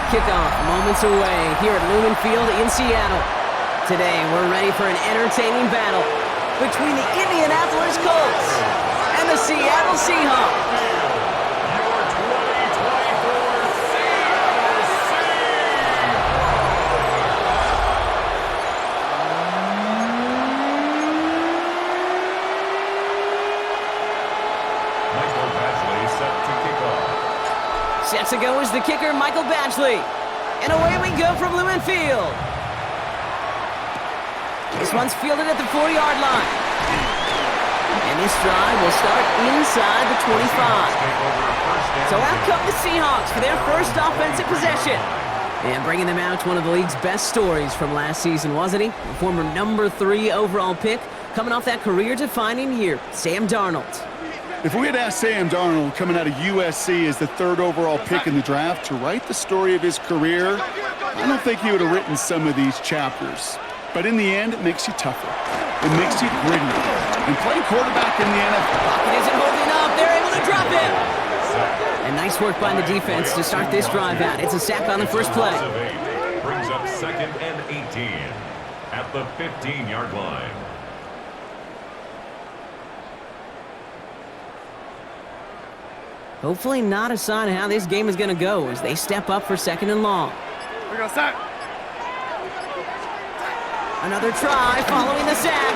kickoff, moments away here at Lumen Field in Seattle. Today, we're ready for an entertaining battle between the Indianapolis Colts and the Seattle Seahawks. Set to go is the kicker, Michael Badgley. And away we go from Lumen Field. This one's fielded at the 40-yard line. And this drive will start inside the 25. So out come the Seahawks for their first offensive possession. And bringing them out, one of the league's best stories from last season, wasn't he? A former number 3 overall pick, coming off that career-defining year, Sam Darnold. If we had asked Sam Darnold, coming out of USC as the 3rd overall pick in the draft, to write the story of his career, I don't think he would have written some of these chapters. But in the end, it makes you tougher. It makes you grittier. And playing quarterback in the NFL. Pocket isn't holding up. They're able to drop him. And nice work by the defense to start this drive out. It's a sack on the first play. Brings up 2nd and 18 at the 15-yard line. Hopefully not a sign of how this game is going to go as they step up for 2nd and long. We're going to sack. Another try following the sack.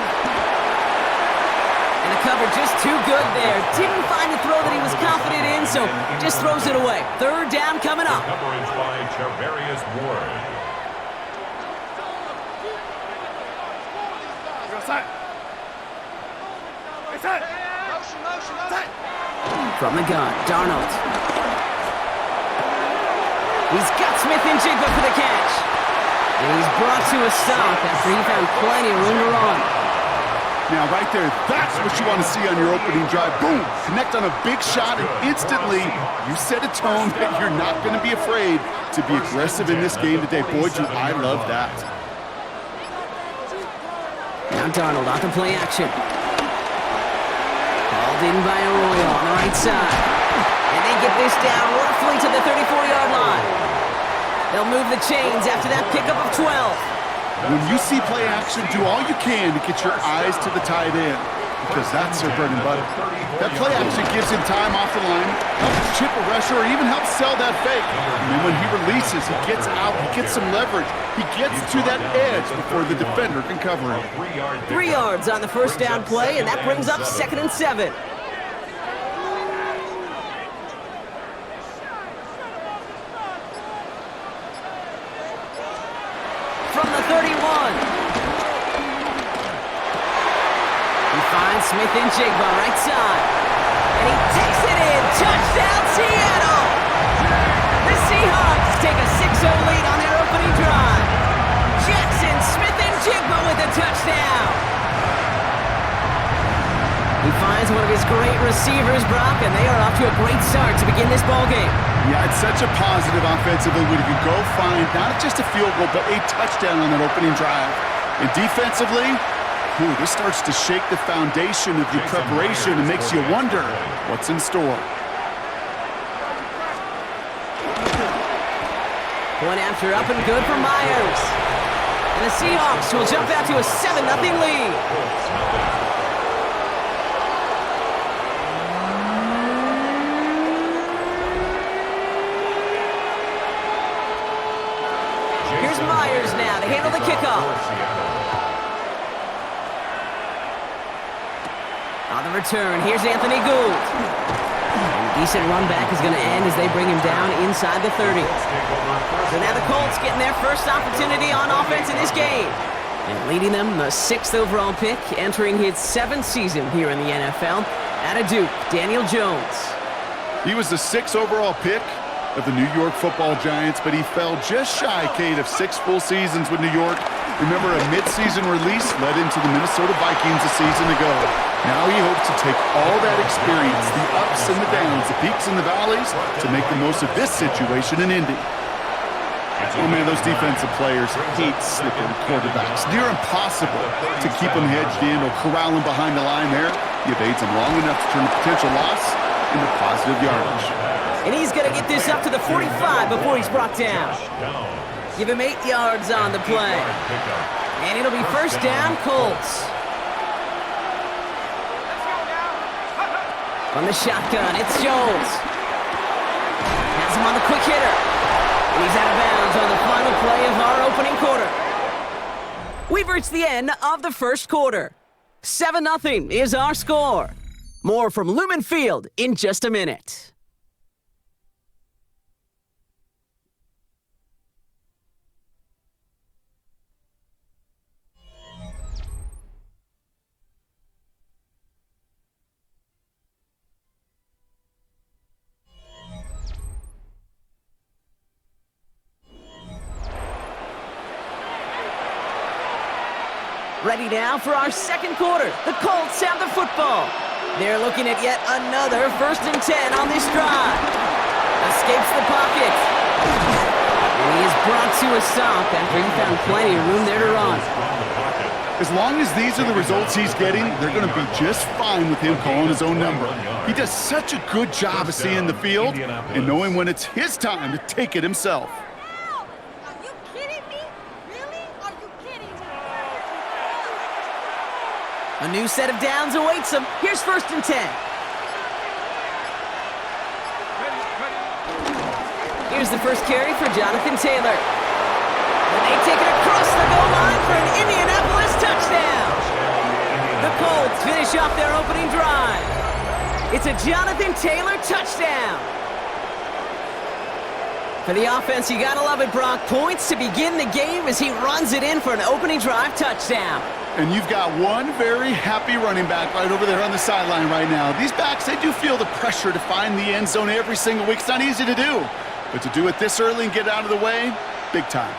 And the cover just too good there. Didn't find a throw that he was confident in, so just throws it away. 3rd down coming up. Coverage by Charvarius Ward. We're going to sack. Sack. Sack. From the gun, Darnold. He's got Smith-Njigba for the catch. And he's brought to a stop after he found plenty of room to run. Now, right there, that's what you want to see on your opening drive. Boom! Connect on a big shot, and instantly you set a tone that you're not going to be afraid to be aggressive in this game today. Boy, do I love that. Now Darnold off the play action. Called in by Arroyo on the right side. And they get this down roughly to the 34-yard line. They'll move the chains after that pickup of 12. When you see play action, do all you can to get your eyes to the tight end, because that's their bread and butter. That play action gives him time off the line, helps chip a rusher, or even helps sell that fake. And then when he releases, he gets out, he gets some leverage. He gets to that edge before the defender can cover him. 3 yards on the first down play, and that brings up 2nd and 7. From the 31. He finds Smith-Njigba right side. And he takes it in. Touchdown, Seattle! The Seahawks take a 6-0 lead on their opening drive. Jackson Smith-Njigba with a touchdown. He finds one of his great receivers, Brock, and they are off to a great start to begin this ballgame. Yeah, it's such a positive offensively when you can go find not just a field goal, but a touchdown on that opening drive. And defensively, this starts to shake the foundation of your preparation and makes you wonder what's in store. Point after up and good for Myers. And the Seahawks will jump out to a 7-0 lead. Here's Myers now to handle the kickoff. On the return, here's Anthony Gould. And a decent run back is going to end as they bring him down inside the 30. So now the Colts getting their first opportunity on offense in this game. And leading them, the 6th overall pick, entering his 7th season here in the NFL, out of Duke, Daniel Jones. He was the 6th overall pick of the New York Football Giants, but he fell just shy, Kate, of 6 full seasons with New York. Remember, a mid-season release led into the Minnesota Vikings a season ago. Now he hopes to take all that experience, the ups and the downs, the peaks and the valleys, to make the most of this situation in Indy. Oh man, those defensive players hate slipping quarterbacks. Near impossible to keep them hedged in or corral them behind the line there. He evades them long enough to turn a potential loss into positive yardage. And he's going to get this up to the 45 before he's brought down. Give him 8 yards on the play. And it'll be first down, Colts. From the shotgun, it's Jones. Has him on the quick hitter. And he's out of bounds on the final play of our opening quarter. We've reached the end of the first quarter. 7-0 is our score. More from Lumen Field in just a minute. Ready now for our second quarter. The Colts have the football. They're looking at yet another 1st and 10 on this drive. Escapes the pocket. And he is brought to a stop after he found plenty of room there to run. As long as these are the results he's getting, they're going to be just fine with him calling his own number. He does such a good job of seeing the field and knowing when it's his time to take it himself. A new set of downs awaits him. Here's 1st and 10. Here's the first carry for Jonathan Taylor. And they take it across the goal line for an Indianapolis touchdown. The Colts finish off their opening drive. It's a Jonathan Taylor touchdown. For the offense, you gotta love it, Brock. Points to begin the game as he runs it in for an opening drive touchdown. And you've got one very happy running back right over there on the sideline right now. These backs, they do feel the pressure to find the end zone every single week. It's not easy to do. But to do it this early and get out of the way, big time.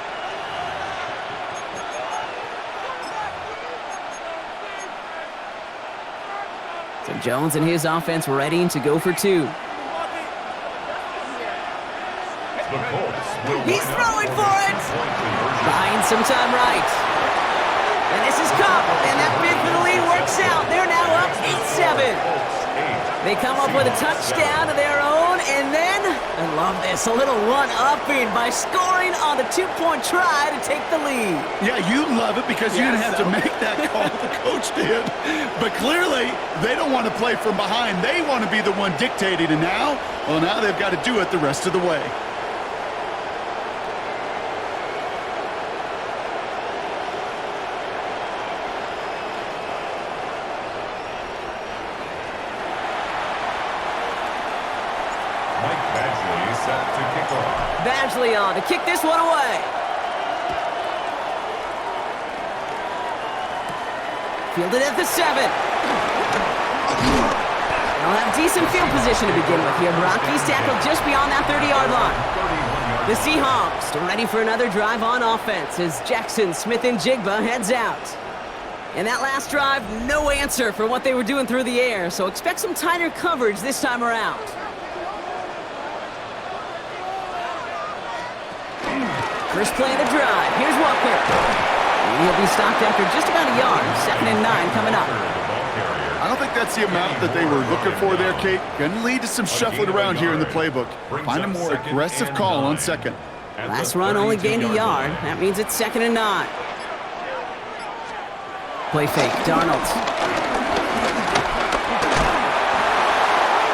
So Jones and his offense ready to go for 2. He's throwing for it! Buying some time right. And this is Cup, and that bid for the lead works out. They're now up 8-7. They come up with a touchdown of their own, and then, I love this, a little one-upping by scoring on the 2-point try to take the lead. Yeah, you love it because you didn't have to make that call. The coach did. But clearly, they don't want to play from behind. They want to be the one dictating, and now they've got to do it the rest of the way. Badgley on to kick this one away. Fielded at the 7. They'll have decent field position to begin with here. Rockies tackled just beyond that 30-yard line. The Seahawks are ready for another drive on offense as Jackson, Smith, and Jigba heads out. And that last drive, no answer for what they were doing through the air, so expect some tighter coverage this time around. First play of the drive. Here's Walker. And he'll be stopped after just about a yard. 2nd and 9 coming up. I don't think that's the amount that they were looking for there, Kate. Going to lead to some shuffling around here in the playbook. Find a more aggressive call on 2nd. Last run only gained a yard. That means it's 2nd and 9. Play fake. Darnold.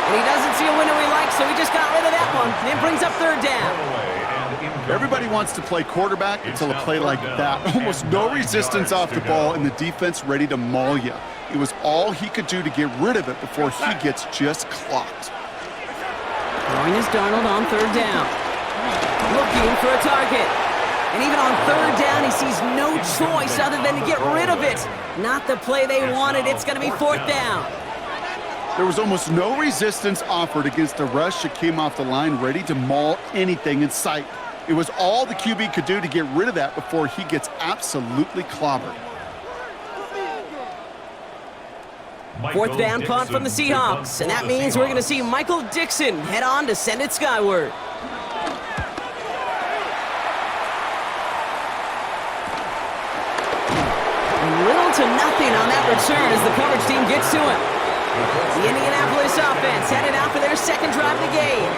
And he doesn't see a window he likes, so he just got rid of that one. And it brings up 3rd down. Everybody wants to play quarterback until a play like that. Almost no resistance off the ball and the defense ready to maul you. It was all he could do to get rid of it before he gets just clocked. Throwing is Darnold on 3rd down. Looking for a target. And even on 3rd down, he sees no choice other than to get rid of it. Not the play they wanted. It's going to be 4th down. There was almost no resistance offered against a rush that came off the line ready to maul anything in sight. It was all the QB could do to get rid of that before he gets absolutely clobbered. 4th down punt from the Seahawks, and that means we're going to see Michael Dixon head on to send it skyward. And little to nothing on that return as the coverage team gets to him. The Indianapolis offense headed out for their 2nd drive of the game.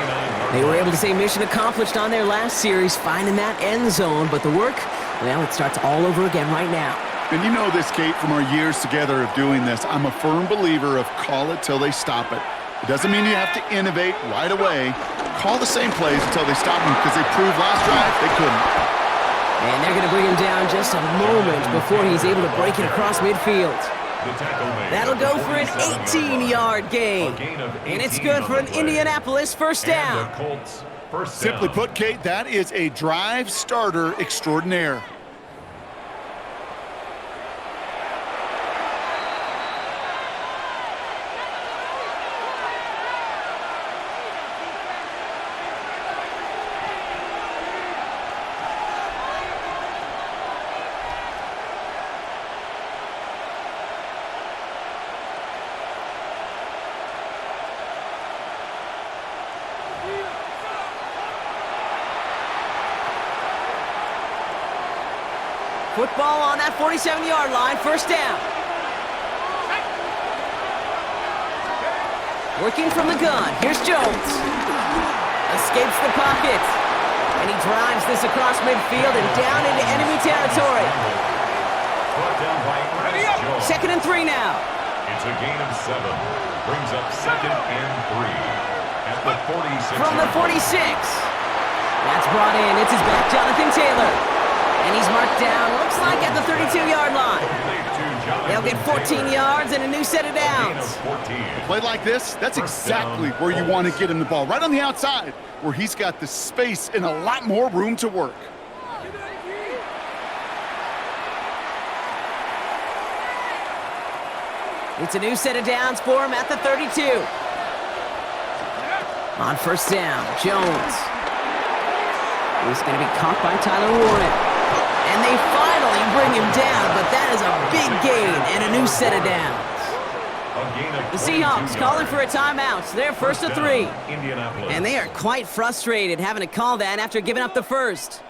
They were able to say mission accomplished on their last series, finding that end zone, but the work, well, it starts all over again right now. And you know this, Kate, from our years together of doing this. I'm a firm believer of call it till they stop it. It doesn't mean you have to innovate right away. Call the same plays until they stop them, because they proved last drive they couldn't. And they're going to bring him down just a moment before he's able to break it across midfield. That'll go for an 18-yard gain. And it's good for an Indianapolis first down. Simply put, Kate, that is a drive starter extraordinaire. Football on that 47-yard line, first down. Working from the gun, here's Jones. Escapes the pocket. And he drives this across midfield and down into enemy territory. 2nd and 3 now. It's a gain of 7. Brings up 2nd and 3. At the 46. From the 46. That's brought in. It's his back, Jonathan Taylor. And he's marked down, looks like at the 32-yard line. They'll get 14 yards and a new set of downs. A play like this, that's exactly where you want to get him the ball. Right on the outside, where he's got the space and a lot more room to work. It's a new set of downs for him at the 32. On first down, Jones. He's going to be caught by Tyler Warren. And they finally bring him down, but that is a big gain and a new set of downs. The Seahawks calling for a timeout. They're 1st and 3. And they are quite frustrated having to call that after giving up the first.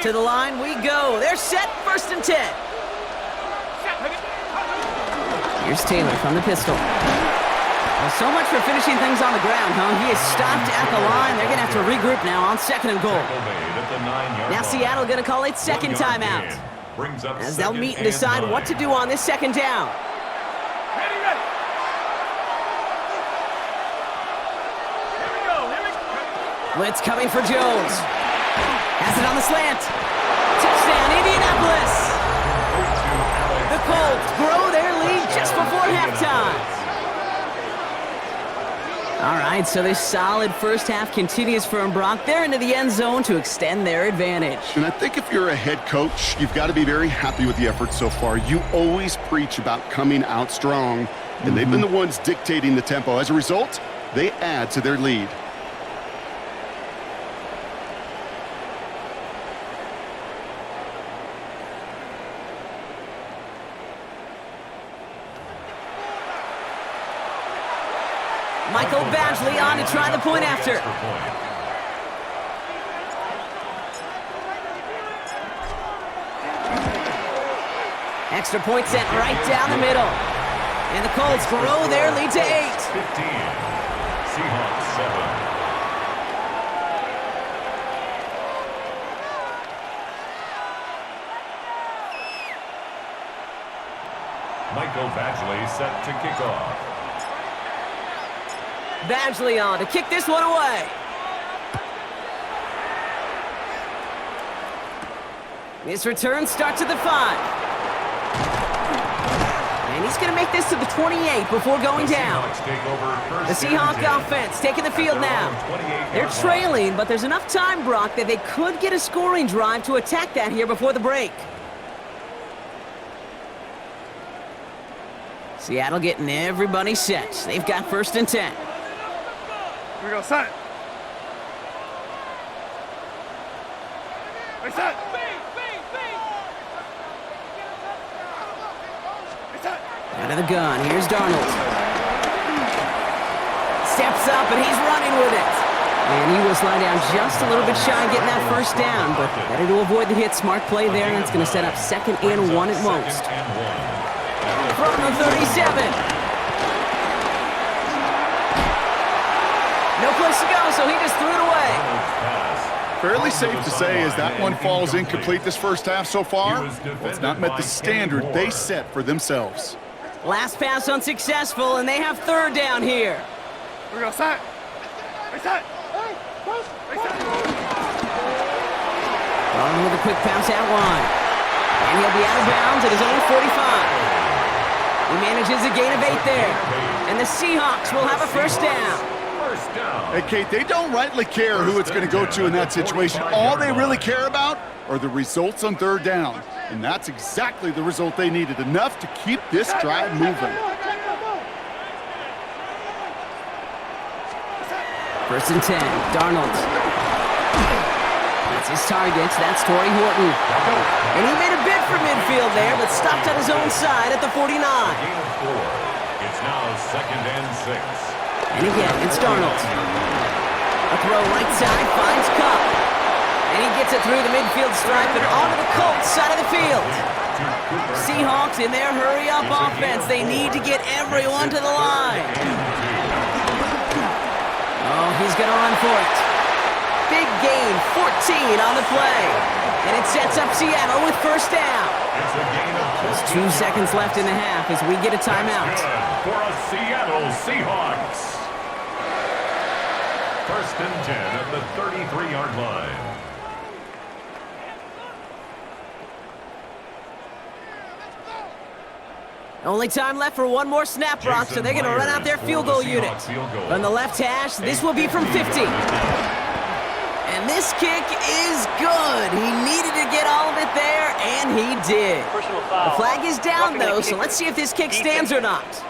To the line we go. They're set, 1st and 10. Here's Taylor from the pistol. Well, so much for finishing things on the ground, huh? He is stopped at the line. They're going to have to regroup now on 2nd and goal. Now Seattle going to call it 2nd timeout. As they'll meet and decide what to do on this 2nd down. Blitz coming for Jones. Has it on the slant. Touchdown, Indianapolis. The Colts grow their lead just before halftime. All right, so this solid first half continues for Brock. They're into the end zone to extend their advantage. And I think if you're a head coach, you've got to be very happy with the effort so far. You always preach about coming out strong, and they've been the ones dictating the tempo. As a result, they add to their lead. Michael Badgley on to try the point after. Extra point sent right down the middle. And the Colts grow their lead to 8. 15. Seahawks 7. Michael Badgley set to kick off. Badgley on to kick this one away. This return starts at the 5. And he's going to make this to the 28 before going down. The Seahawks offense taking the field now. They're trailing, but there's enough time, Brock, that they could get a scoring drive to attack that here before the break. Seattle getting everybody set. They've got 1st and 10. Here we go, set. Hey, set. Out of the gun, here's Darnold. steps up, and he's running with it. And he will slide down just a little bit shy of getting that first down, but better to avoid the hit. Smart play there, and it's going to set up 2nd and 1 at most. From the 37. No place to go, so he just threw it away. Fairly safe to say as that one falls incomplete this first half so far, well, it's not met the standard they set for themselves. Last pass unsuccessful, and they have 3rd down here. We're going to set. Reset. On with a quick bounce out wide. And he'll be out of bounds at his own 45. He manages a gain of 8 there. And the Seahawks will have a first down. Hey, Kate, they don't rightly care who it's going to go to in that situation. All they really care about are the results on 3rd down. And that's exactly the result they needed, enough to keep this drive moving. 1st and 10, Darnold. That's his target. That's Torrey Horton. And he made a bid for midfield there, but stopped on his own side at the 49. It's now 2nd and 6. And again, it's Darnold. A throw right side, finds Cup. And he gets it through the midfield stripe and onto the Colts side of the field. Seahawks in their hurry-up offense. They need to get everyone to the line. Oh, he's going to run for it. Big gain, 14 on the play. And it sets up Seattle with first down. Just 2 seconds left in the half as we get a timeout. For a Seattle Seahawks. 1st and 10 at the 33-yard line. Only time left for one more snap, Brock, so they're going to run out their field goal unit. From the left hash, this will be from 50. And this kick is good. He needed to get all of it there, and he did. The flag is down, though, so let's see if this kick stands or not.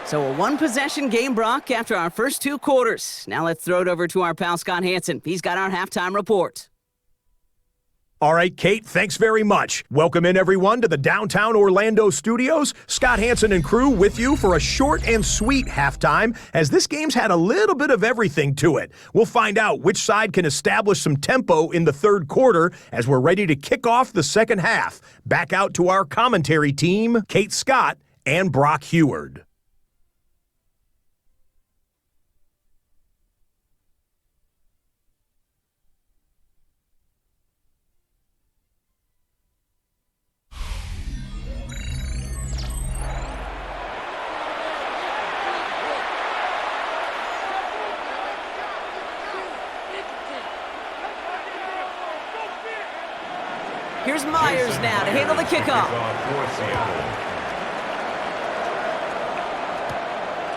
So a one-possession game, Brock, after our first 2 quarters. Now let's throw it over to our pal Scott Hanson. He's got our halftime report. All right, Kate, thanks very much. Welcome in, everyone, to the downtown Orlando studios. Scott Hanson and crew with you for a short and sweet halftime, as this game's had a little bit of everything to it. We'll find out which side can establish some tempo in the 3rd quarter as we're ready to kick off the 2nd half. Back out to our commentary team, Kate Scott and Brock Heward. Here's Myers now to handle the kickoff.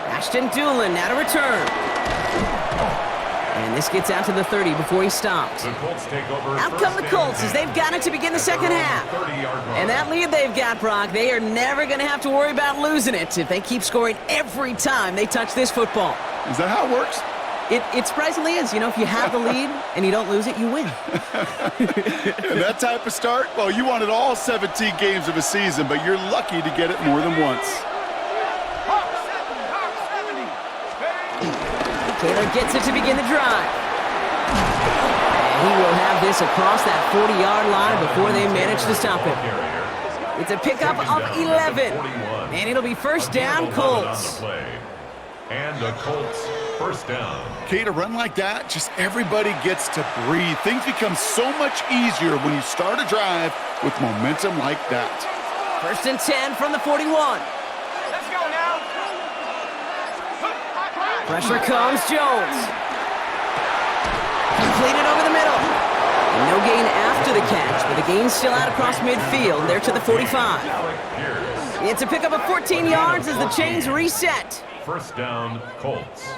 Ashton Doolin now to return. And this gets out to the 30 before he stops. Out come the Colts as they've got it to begin the 2nd half. And that lead they've got, Brock, they are never going to have to worry about losing it if they keep scoring every time they touch this football. Is that how it works? It surprisingly is. You know, if you have the lead and you don't lose it, you win. And that type of start, well, you wanted all 17 games of a season, but you're lucky to get it more than once. Taylor gets it to begin the drive. And he will have this across that 40-yard line before they manage to stop him. It's a pickup of 11. And it'll be first down, Colts. And the Colts first down. Kate, a run like that, just everybody gets to breathe. Things become so much easier when you start a drive with momentum like that. 1st and 10 from the 41. Let's go now. Pressure comes, Jones. Completed over the middle. And no gain after the catch, but the gain's still out across midfield. They're to the 45. It's a pickup of 14 yards as the chains reset. First down, Colts.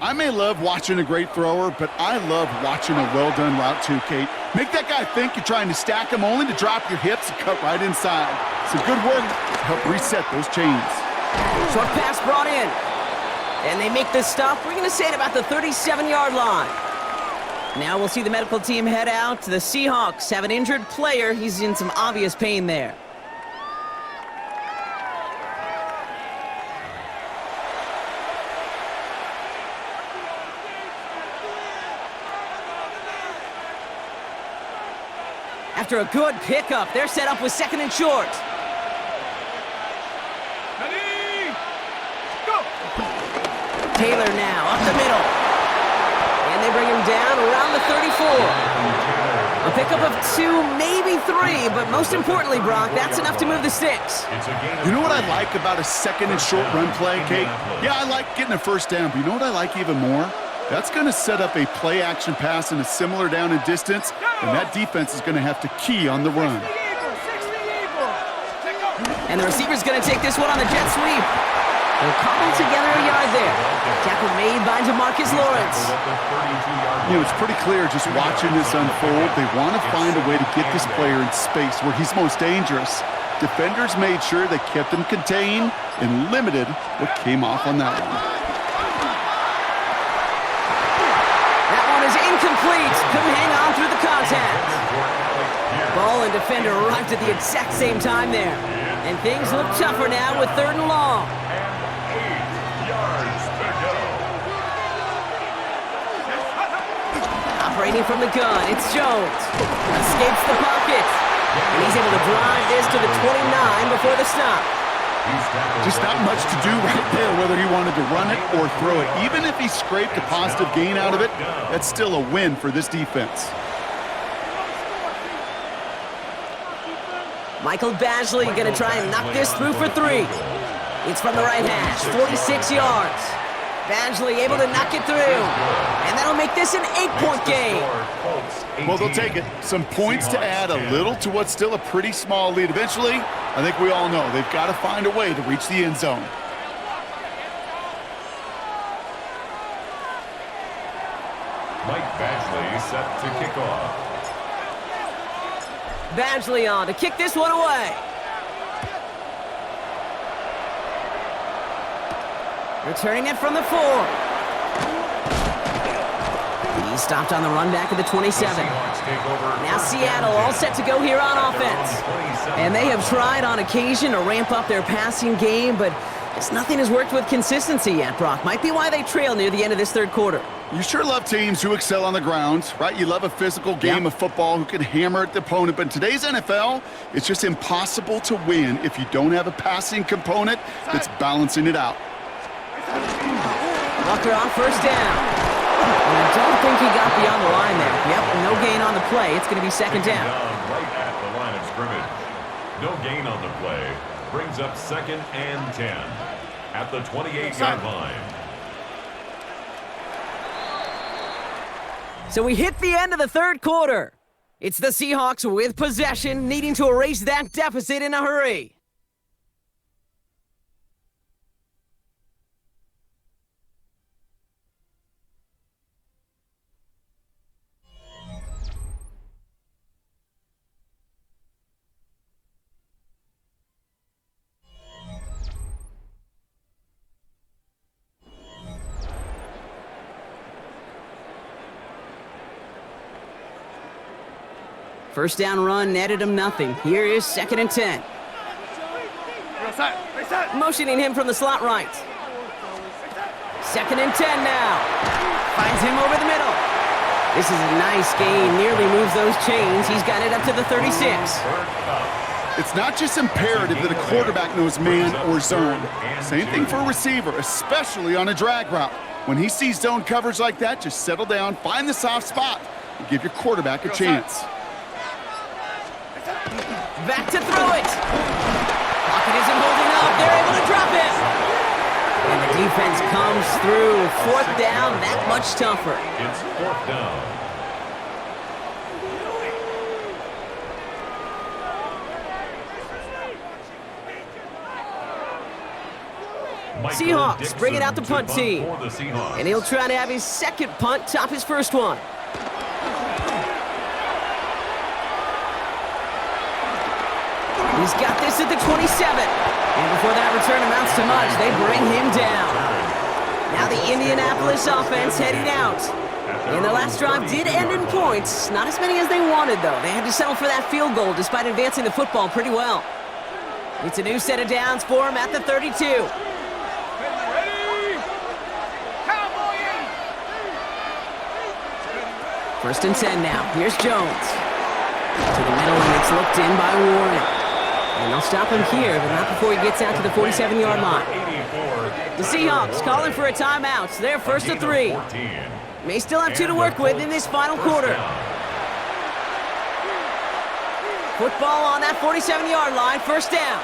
I may love watching a great thrower, but I love watching a well-done route too, Kate. Make that guy think you're trying to stack him only to drop your hips and cut right inside. Some good work to help reset those chains. Short pass brought in. And they make the stop. We're going to say it about the 37-yard line. Now we'll see the medical team head out. The Seahawks have an injured player. He's in some obvious pain there. After a good pickup, they're set up with 2nd and short. Ready? Go! Taylor now up the middle. And they bring him down around the 34. A pickup of 2, maybe 3, but most importantly, Brock, that's enough to move the sticks. You know what I like about a 2nd and short run play, Kate? Yeah, I like getting a first down, but you know what I like even more? That's going to set up a play-action pass in a similar down and distance, and that defense is going to have to key on the run. And the receiver's going to take this one on the jet sweep. They'll cobble together a yard there. Tackle made by DeMarcus Lawrence. You know, it's pretty clear just watching this unfold. They want to find a way to get this player in space where he's most dangerous. Defenders made sure they kept him contained and limited what came off on that one. That one is incomplete. Couldn't hang on through the contact. Ball and defender arrived at the exact same time there. And things look tougher now with 3rd and long. Operating from the gun, it's Jones. Escapes the pocket. And he's able to drive this to the 29 before the stop. Just not much to do right there, whether he wanted to run it or throw it. Even if he scraped a positive gain out of it, that's still a win for this defense. Michael Badgley going to try and knock this through for 3. It's from the right hash, 46 yards. Badgley able to knock it through. And that'll make this an 8-point game. Well, they'll take it. Some points to add a little to what's still a pretty small lead. Eventually, I think we all know they've got to find a way to reach the end zone. Mike Badgley set to kick off. Badgley on to kick this one away. Returning it from the 4. He stopped on the run back at the 27. Now Seattle all set to go here on offense. And they have tried on occasion to ramp up their passing game, but just nothing has worked with consistency yet, Brock. Might be why they trail near the end of this 3rd quarter. You sure love teams who excel on the ground, right? You love a physical game of football who can hammer at the opponent. But in today's NFL, it's just impossible to win if you don't have a passing component that's balancing it out. Walker on 1st down. And I don't think he got beyond the line there. Yep, no gain on the play. It's going to be 2nd down. Right at the line of scrimmage. No gain on the play. Brings up 2nd and 10 at the 28-yard line. So we hit the end of the 3rd quarter. It's the Seahawks with possession, needing to erase that deficit in a hurry. First down run netted him nothing. Here is 2nd and 10. Motioning him from the slot right. 2nd and 10 now. Finds him over the middle. This is a nice gain. Nearly moves those chains. He's got it up to the 36. It's not just imperative that a quarterback knows man or zone. Same thing for a receiver, especially on a drag route. When he sees zone coverage like that, just settle down, find the soft spot, and give your quarterback a chance. Back to throw it. Pocket isn't holding up. They're able to drop it. And the defense comes through. 4th down, that much tougher. It's 4th down. Seahawks bring it out the punt team. And he'll try to have his 2nd punt top his 1st one. He's got this at the 27. And before that return amounts to much, they bring him down. Now the Indianapolis offense heading out. And their last drive did end in points. Not as many as they wanted, though. They had to settle for that field goal despite advancing the football pretty well. It's a new set of downs for him at the 32. First and 10 now. Here's Jones. To the middle, and it's looked in by Warren. And they'll stop him here, but not before he gets out to the 47-yard line. The Seahawks calling for a timeout. They're first to 3. May still have 2 to work with in this final quarter. Football on that 47-yard line, first down.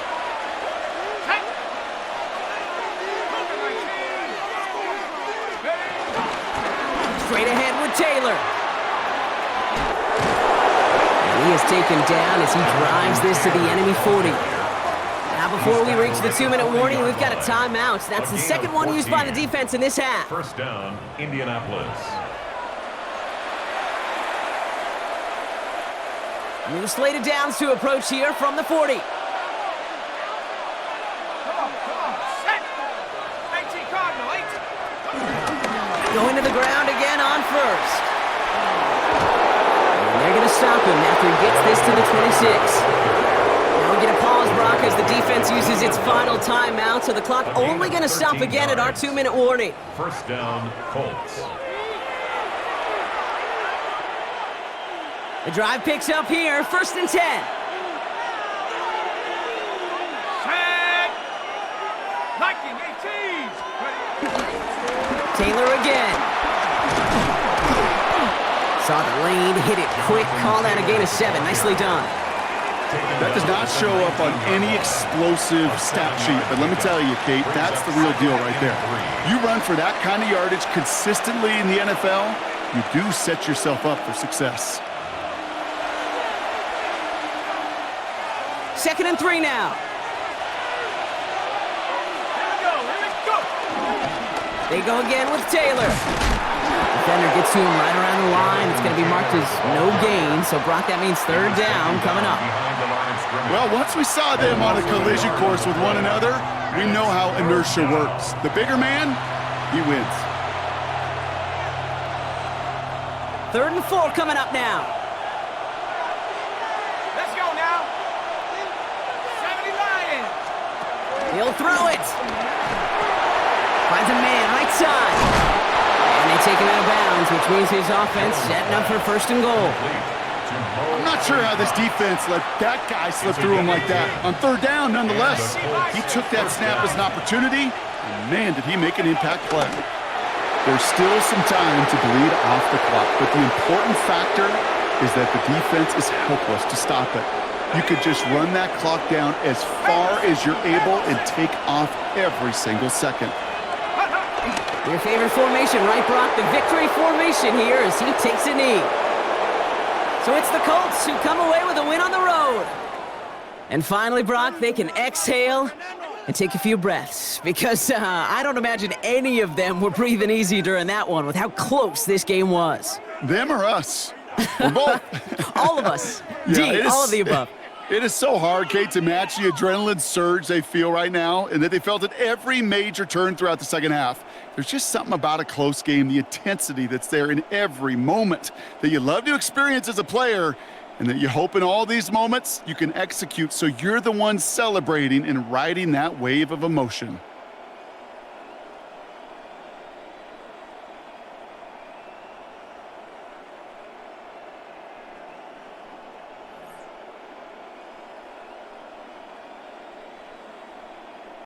Straight ahead with Taylor. And he is taken down as he drives this to the enemy 40. Now before we reach the 2-minute warning, we've got a timeout. That's the second one used by the defense in this half. First down, Indianapolis. New slate of downs to approach here from the 40. Come on, set. 18 Cardinal, 18. Going to the ground again on first. And they're going to stop him after he gets this to the 26. Now we get a pause, Brock, as the defense uses its final timeout, so the clock only going to stop again at our 2-minute warning. First down, Colts. The drive picks up here, first and 10. Set. Liking 18. Taylor again. Saw the lane, hit it quick, called out a gain of 7. Nicely done. That does not show up on any explosive stat sheet, but let me tell you, Kate, that's the real deal right there. You run for that kind of yardage consistently in the NFL, you do set yourself up for success. Second and 3 now. Here we go. They go again with Taylor. Defender gets to him right around the line. It's going to be marked as no gain, so Brock, that means third down coming up. Well, once we saw them on a collision course with one another, we know how inertia works. The bigger man, he wins. Third and 4 coming up now. Let's go now. 70 Lions. He'll throw it. Finds a man right side. And they take him out of bounds, which means his offense setting up for first and goal. I'm not sure how this defense let that guy slip through him like that. On third down, nonetheless, he took that snap as an opportunity, and man, did he make an impact play. There's still some time to bleed off the clock, but the important factor is that the defense is helpless to stop it. You could just run that clock down as far as you're able and take off every single second. Your favorite formation, right, Brock? The victory formation here as he takes a knee. So it's the Colts who come away with a win on the road. And finally, Brock, they can exhale and take a few breaths because I don't imagine any of them were breathing easy during that one with how close this game was. Them or us? We're both. All of us. Yeah, all of the above. It is so hard, Kate, to match the adrenaline surge they feel right now and that they felt at every major turn throughout the second half. There's just something about a close game, the intensity that's there in every moment that you love to experience as a player and that you hope in all these moments you can execute so you're the one celebrating and riding that wave of emotion.